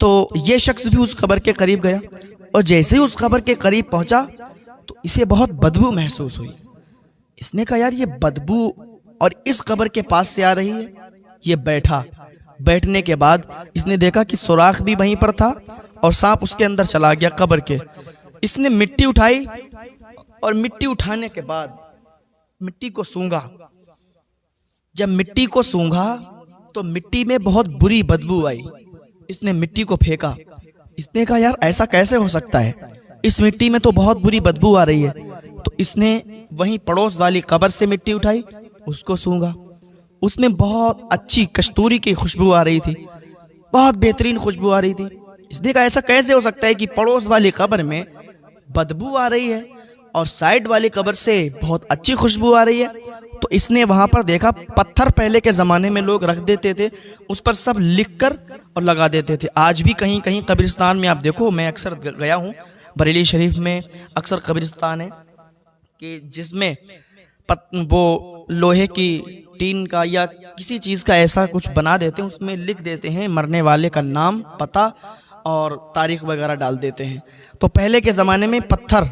तो ये शख्स भी उस कब्र के करीब गया और जैसे ही उस कब्र के करीब पहुंचा तो इसे बहुत बदबू महसूस हुई। इसने कहा यार ये बदबू और इस कब्र के पास से आ रही है। ये बैठा, बैठने के बाद इसने देखा कि सुराख भी वहीं पर था और सांप उसके अंदर चला गया कब्र के। इसने मिट्टी उठाई और मिट्टी उठाने के बाद मिट्टी को सूंघा। जब मिट्टी को सूंघा तो मिट्टी में बहुत बुरी बदबू आई। इसने मिट्टी को फेंका। इसने कहा यार ऐसा कैसे हो सकता है, इस मिट्टी में तो बहुत बुरी बदबू आ रही है। तो इसने वहीं पड़ोस वाली कब्र से मिट्टी उठाई, उसको सूंघा। उसमें बहुत अच्छी कस्तूरी की खुशबू आ रही थी, बहुत बेहतरीन खुशबू आ रही थी। इसने कहा ऐसा कैसे हो सकता है कि पड़ोस वाली कब्र में बदबू आ रही है और साइड वाली कब्र से बहुत अच्छी खुशबू आ रही है। तो इसने वहाँ पर देखा पत्थर पहले के ज़माने में लोग रख देते थे, उस पर सब लिख कर और लगा देते थे। आज भी कहीं कहीं कब्रिस्तान में आप देखो, मैं अक्सर गया हूँ बरेली शरीफ में, अक्सर कब्रिस्तान है कि जिसमें वो लोहे की टीन का या किसी चीज़ का ऐसा कुछ बना देते हैं, उसमें लिख देते हैं मरने वाले का नाम, पता और तारीख वगैरह डाल देते हैं। तो पहले के ज़माने में पत्थर,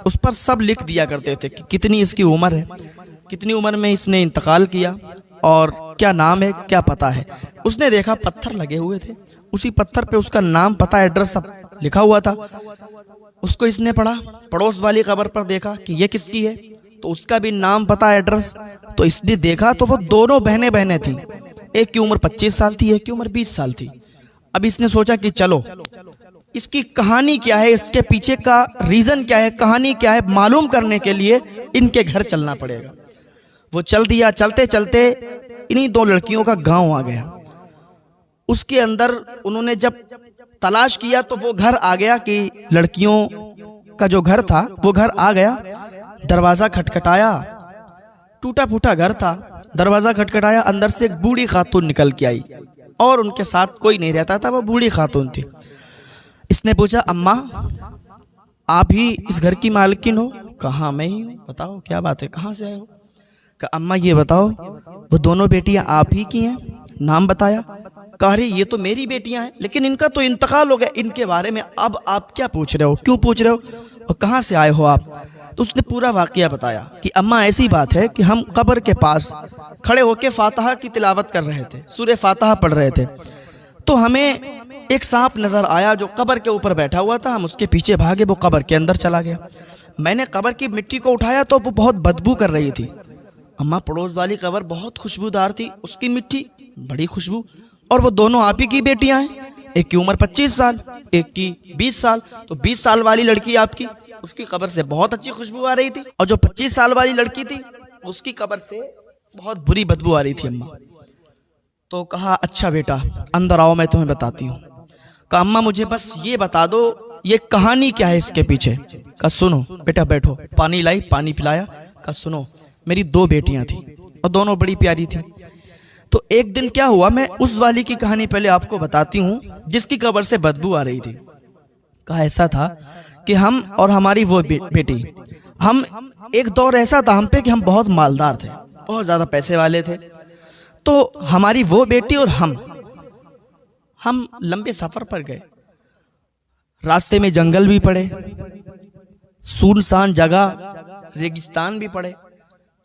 उस पर सब लिख दिया करते थे कि कितनी इसकी उम्र है, कितनी उम्र में इसने इंतकाल किया और क्या नाम है, क्या पता है। उसने देखा पत्थर लगे हुए थे, उसी पत्थर पे उसका नाम, पता, एड्रेस सब लिखा हुआ था। उसको इसने पढ़ा। पड़ोस वाली कब्र पर देखा कि ये किसकी है, तो उसका भी नाम, पता, एड्रेस। तो इसने देखा तो वो दोनों बहनें थी। एक की उम्र 25 साल थी, एक की उम्र 20 साल थी। अब इसने सोचा कि चलो इसकी कहानी क्या है, इसके पीछे का रीज़न क्या है, कहानी क्या है, मालूम करने के लिए इनके घर चलना पड़ेगा। वो चल दिया। चलते चलते इन्हीं दो लड़कियों का गांव आ गया। उसके अंदर उन्होंने जब तलाश किया तो वो घर आ गया कि लड़कियों का जो घर था वो घर आ गया। दरवाज़ा खटखटाया, टूटा फूटा घर था। दरवाज़ा खटखटाया, अंदर से एक बूढ़ी खातून निकल के आई और उनके साथ कोई नहीं रहता था, वो बूढ़ी खातून थी। इसने पूछा अम्मा आप ही इस घर की मालकिन हो? कहाँ मैं ही हूँ, बताओ क्या बात है, कहाँ से आए हो? कहा अम्मा ये बताओ वो दोनों बेटियां आप ही की हैं? नाम बताया। कहा अरे ये तो मेरी बेटियां हैं, लेकिन इनका तो इंतकाल हो गया, इनके बारे में अब आप क्या पूछ रहे हो, क्यों पूछ रहे हो और कहाँ से आए हो आप? तो उसने पूरा वाकया बताया कि अम्मा ऐसी बात है कि हम कब्र के पास खड़े होकर फातिहा की तिलावत कर रहे थे, सूरह फातिहा पढ़ रहे थे, तो हमें एक सांप नज़र आया जो कब्र के ऊपर बैठा हुआ था। हम उसके पीछे भागे, वो कब्र के अंदर चला गया। मैंने कब्र की मिट्टी को उठाया तो वो बहुत बदबू कर रही थी। अम्मा पड़ोस वाली कब्र बहुत खुशबूदार थी, उसकी मिट्टी बड़ी खुशबू, और वो दोनों आप ही की बेटियां हैं। एक की उम्र 25 साल, एक की 20 साल। तो 20 साल वाली लड़की आपकी, उसकी कब्र से बहुत अच्छी खुशबू आ रही थी, और जो 25 साल वाली लड़की थी उसकी कब्र से बहुत बुरी बदबू आ रही थी अम्मा। तो कहा अच्छा बेटा अंदर आओ, मैं तुम्हें बताती हूँ। कहा अम्मा मुझे बस ये बता दो ये कहानी क्या है इसके पीछे। कहा सुनो बेटा बैठो। पानी लाई, पानी पिलाया। कहा सुनो मेरी 2 बेटियां थी और दोनों बड़ी प्यारी थी। तो एक दिन क्या हुआ, मैं उस वाली की कहानी पहले आपको बताती हूँ जिसकी कब्र से बदबू आ रही थी। कहा ऐसा था कि हम और हमारी वो बेटी, हम एक दौर ऐसा था हम पे कि हम बहुत मालदार थे, बहुत ज़्यादा पैसे वाले थे। तो हमारी वो बेटी और हम लंबे सफ़र पर गए। रास्ते में जंगल भी पड़े, सुनसान जगह, रेगिस्तान भी पड़े।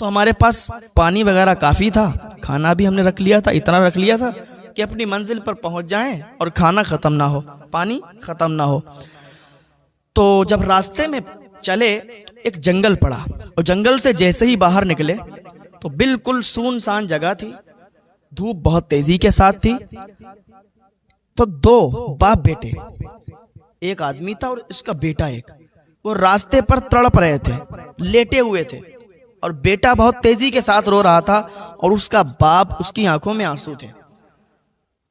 तो हमारे पास पानी वगैरह काफ़ी था, खाना भी हमने रख लिया था, इतना रख लिया था कि अपनी मंजिल पर पहुंच जाएं और खाना ख़त्म ना हो, पानी ख़त्म ना हो। तो जब रास्ते में चले एक जंगल पड़ा, और जंगल से जैसे ही बाहर निकले तो बिल्कुल सुनसान जगह थी, धूप बहुत तेज़ी के साथ थी। तो 2 बाप बेटे, एक आदमी था और इसका बेटा एक, वो रास्ते पर तड़प रहे थे, लेटे हुए थे, और बेटा बहुत तेजी के साथ रो रहा था और उसका बाप, उसकी आंखों में आंसू थे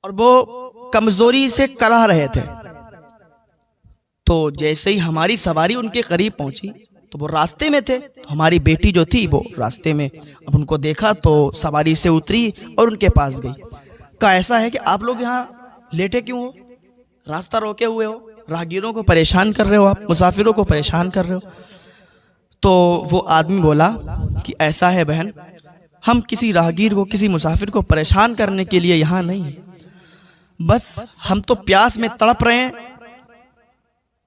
और वो कमजोरी से कराह रहे थे। तो जैसे ही हमारी सवारी उनके करीब पहुंची तो वो रास्ते में थे, तो हमारी बेटी जो थी वो रास्ते में, अब उनको देखा तो सवारी से उतरी और उनके पास गई। कहा ऐसा है कि आप लोग यहाँ लेटे क्यों हो, रास्ता रोके हुए हो, राहगीरों को परेशान कर रहे हो, आप मुसाफिरों को परेशान कर रहे हो। तो वो आदमी बोला कि ऐसा है बहन, हम किसी राहगीर को, किसी मुसाफिर को परेशान करने के लिए यहाँ नहीं हैं, बस हम तो प्यास में तड़प रहे हैं,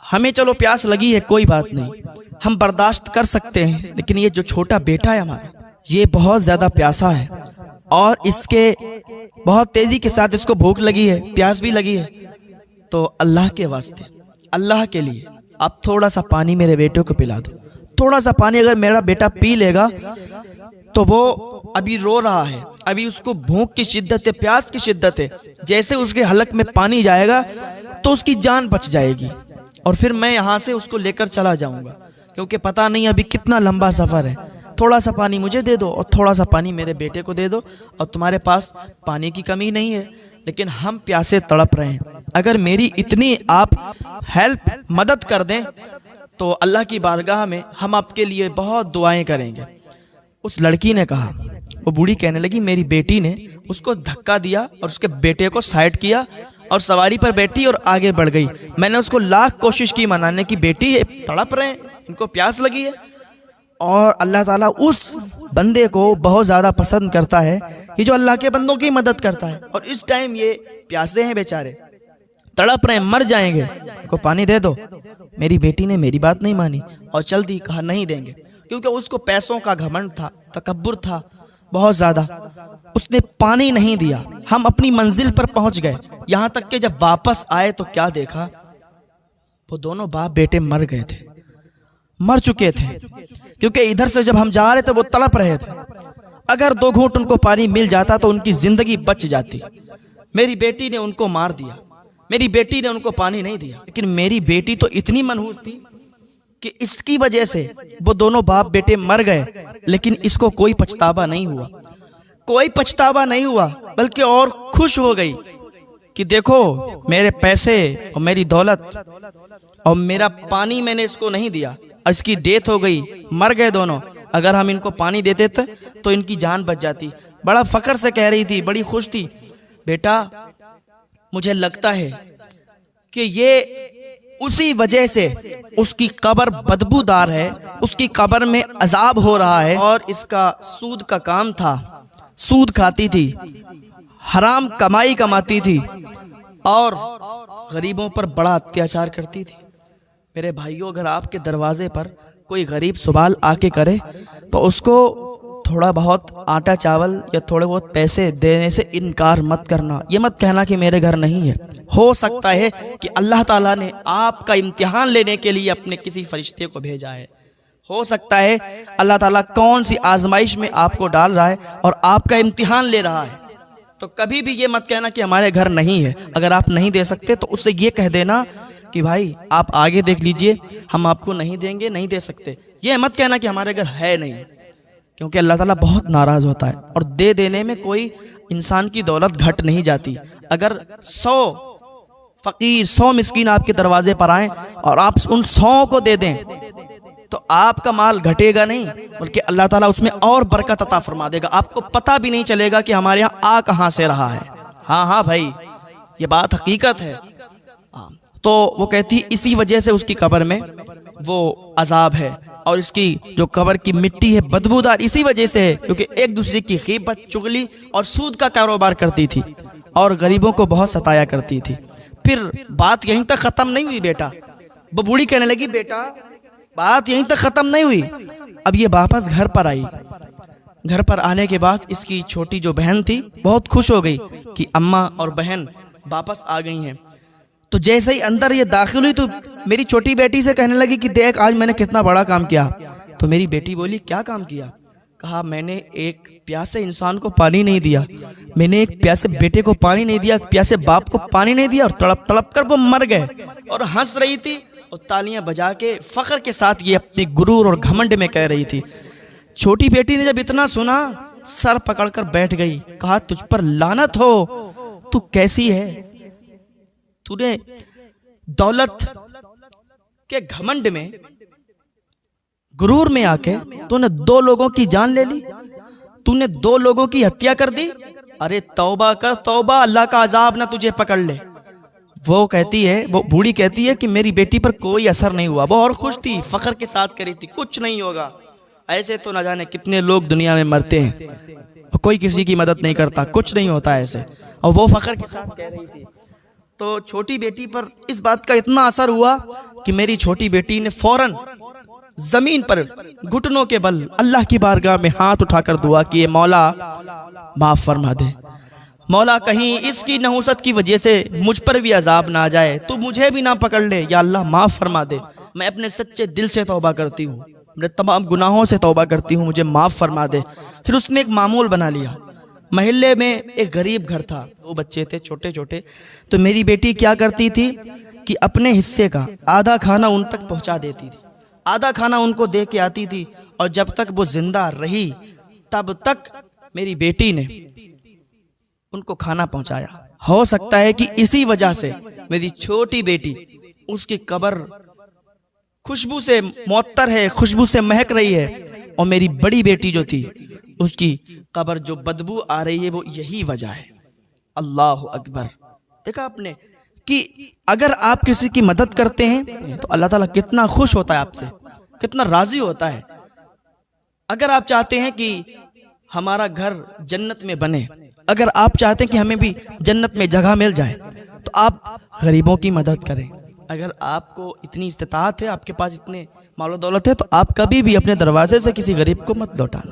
हमें चलो प्यास लगी है कोई बात नहीं, हम बर्दाश्त कर सकते हैं, लेकिन ये जो छोटा बेटा है हमारा, ये बहुत ज़्यादा प्यासा है और इसके बहुत तेज़ी के साथ इसको भूख लगी है, प्यास भी लगी है। तो अल्लाह के वास्ते, अल्लाह के लिए आप थोड़ा सा पानी मेरे बेटे को पिला दो। थोड़ा सा पानी अगर मेरा बेटा पी लेगा तो वो अभी रो रहा है, अभी उसको भूख की शिद्दत है, प्यास की शिद्दत है, जैसे उसके हलक में पानी जाएगा तो उसकी जान बच जाएगी और फिर मैं यहाँ से उसको लेकर चला जाऊँगा, क्योंकि पता नहीं अभी कितना लंबा सफ़र है। थोड़ा सा पानी मुझे दे दो और थोड़ा सा पानी मेरे बेटे को दे दो। और तुम्हारे पास पानी की कमी नहीं है, लेकिन हम प्यासे तड़प रहे हैं, अगर मेरी इतनी आप हेल्प मदद कर दें तो अल्लाह की बारगाह में हम आपके लिए बहुत दुआएं करेंगे। उस लड़की ने कहा, वो बूढ़ी कहने लगी, मेरी बेटी ने उसको धक्का दिया और उसके बेटे को साइड किया और सवारी पर बैठी और आगे बढ़ गई। मैंने उसको लाख कोशिश की मनाने की, बेटी ये तड़प रहे हैं, इनको प्यास लगी है। और अल्लाह ताला उस बंदे को बहुत ज़्यादा पसंद करता है कि जो अल्लाह के बंदों की मदद करता है। और इस टाइम ये प्यासे हैं बेचारे, तड़प रहे हैं, मर जाएंगे, उनको पानी दे दो। मेरी बेटी ने मेरी बात नहीं मानी और चल दी, कहा नहीं देंगे, क्योंकि उसको पैसों का घमंड था, तकब्बुर था बहुत ज़्यादा। उसने पानी नहीं दिया। हम अपनी मंजिल पर पहुंच गए, यहाँ तक कि जब वापस आए तो क्या देखा, वो दोनों बाप बेटे मर गए थे, मर चुके थे, क्योंकि इधर से जब हम जा रहे थे वो तड़प रहे थे। अगर 2 घूंट उनको पानी मिल जाता तो उनकी ज़िंदगी बच जाती। मेरी बेटी ने उनको मार दिया, मेरी बेटी ने उनको पानी नहीं दिया। लेकिन मेरी बेटी तो इतनी मनहूस थी कि इसकी वजह से वो दोनों बाप बेटे मर गए, लेकिन इसको कोई पछतावा नहीं हुआ, कोई पछतावा नहीं हुआ, बल्कि और खुश हो गई कि देखो मेरे पैसे और मेरी दौलत और मेरा पानी मैंने इसको नहीं दिया, इसकी डेथ हो गई, मर गए दोनों। अगर हम इनको पानी देते थे तो इनकी जान बच जाती। बड़ा फ़ख्र से कह रही थी, बड़ी खुश थी, बेटा मुझे लगता है कि ये उसी वजह से उसकी कब्र बदबूदार है, उसकी कब्र में अजाब हो रहा है और इसका सूद का काम था, सूद खाती थी, हराम कमाई कमाती थी और गरीबों पर बड़ा अत्याचार करती थी। मेरे भाइयों, अगर आपके दरवाजे पर कोई गरीब सवाल आके करे तो उसको थोड़ा बहुत आटा चावल या थोड़े बहुत पैसे देने से इनकार मत करना। ये मत कहना कि मेरे घर नहीं है। हो सकता है कि अल्लाह ताला ने आपका इम्तिहान लेने के लिए अपने किसी फरिश्ते को भेजा है। हो सकता है अल्लाह ताला कौन सी आजमाइश में आपको डाल रहा है और आपका इम्तिहान ले रहा है। तो कभी भी ये मत कहना कि हमारे घर नहीं है। अगर आप नहीं दे सकते तो उससे ये कह देना कि भाई आप आगे देख लीजिए, हम आपको नहीं देंगे, नहीं दे सकते। ये मत कहना कि हमारे घर है नहीं, क्योंकि अल्लाह ताला बहुत नाराज़ होता है। और दे देने में कोई इंसान की दौलत घट नहीं जाती। अगर 100 फ़कीर 100 मिस्कीन आपके दरवाजे पर आएँ और आप उन 100 को दे दें तो आपका माल घटेगा नहीं, बल्कि अल्लाह ताला उसमें और बरकत अता फरमा देगा। आपको पता भी नहीं चलेगा कि हमारे यहाँ आ कहाँ से रहा है। हाँ हाँ भाई, ये बात हकीकत है। तो वो कहती इसी वजह से उसकी कब्र में वो अजाब है और इसकी जो कब्र की मिट्टी है बदबूदार इसी वजह से है, क्योंकि एक दूसरे की गीबत, चुगली और सूद का कारोबार करती थी और गरीबों को बहुत सताया करती थी। फिर बात यहीं तक ख़त्म नहीं हुई बेटा। वो बूढ़ी कहने लगी, बेटा बात यहीं तक ख़त्म नहीं हुई। अब ये वापस घर पर आई। घर पर आने के बाद इसकी छोटी जो बहन थी बहुत खुश हो गई कि अम्मा और बहन वापस आ गई हैं। तो जैसे ही अंदर ये दाखिल हुई तो मेरी छोटी बेटी से कहने लगी कि देख आज मैंने कितना बड़ा काम किया। तो मेरी बेटी बोली, क्या काम किया? कहा, मैंने एक प्यासे इंसान को पानी नहीं दिया, मैंने एक प्यासे बेटे को पानी नहीं दिया, प्यासे बाप को पानी नहीं दिया और तड़प तड़प कर वो मर गए। और हंस रही थी और तालियां बजा के फ़ख्र के साथ ये अपनी गुरूर और घमंड में कह रही थी। छोटी बेटी ने जब इतना सुना सर पकड़कर बैठ गई। कहा, तुझ पर लानत हो, तू कैसी है? तूने दौलत के घमंड में, गुरूर में आके तूने 2 लोगों की जान ले ली, तूने 2 लोगों की हत्या कर दी। अरे तौबा कर तौबा, अल्लाह का अजाब ना तुझे पकड़ ले। वो कहती है, वो बूढ़ी कहती है कि मेरी बेटी पर कोई असर नहीं हुआ। वो और खुश थी, फ़ख्र के साथ करी थी, कुछ नहीं होगा। ऐसे तो ना जाने कितने लोग दुनिया में मरते हैं, कोई किसी की मदद नहीं करता, कुछ नहीं होता ऐसे। और वो फ़ख्र के साथ कह रही थी तो छोटी बेटी पर इस बात का इतना असर हुआ कि मेरी छोटी बेटी ने फौरन जमीन पर घुटनों के बल अल्लाह की बारगाह में हाथ उठाकर दुआ की, मौला माफ फरमा दे, मौला कहीं इसकी नहुसत की वजह से मुझ पर भी अजाब ना आ जाए, तो मुझे भी ना पकड़ ले, या अल्लाह माफ फरमा दे। मैं अपने सच्चे दिल से तौबा करती हूँ, मेरे तमाम गुनाहों से तौबा करती हूँ, मुझे माफ फरमा दे। फिर उसने एक मामूल बना लिया। महल्ले में एक गरीब घर था, 2 बच्चे थे छोटे छोटे। तो मेरी बेटी क्या करती थी कि अपने हिस्से का आधा खाना उन तक पहुँचा देती थी, आधा खाना उनको दे के आती थी, और जब तक वो जिंदा रही तब तक मेरी बेटी ने उनको खाना पहुंचाया। हो सकता है कि इसी वजह से मेरी छोटी बेटी, उसकी कब्र खुशबू से मुअत्तर है, खुशबू से महक रही है, और मेरी बड़ी बेटी जो थी उसकी कब्र जो बदबू आ रही है, वो यही वजह है। अल्लाह अकबर। देखा आपने कि अगर आप किसी की मदद करते हैं तो अल्लाह ताला कितना खुश होता है आपसे, कितना राजी होता है। अगर आप चाहते हैं कि हमारा घर जन्नत में बने, अगर आप चाहते हैं कि हमें भी जन्नत में जगह मिल जाए, तो आप गरीबों की मदद करें। अगर आपको इतनी इस्तिताअत है, आपके पास इतने मालो दौलत है, तो आप कभी भी अपने दरवाजे से किसी गरीब को मत लौटाना।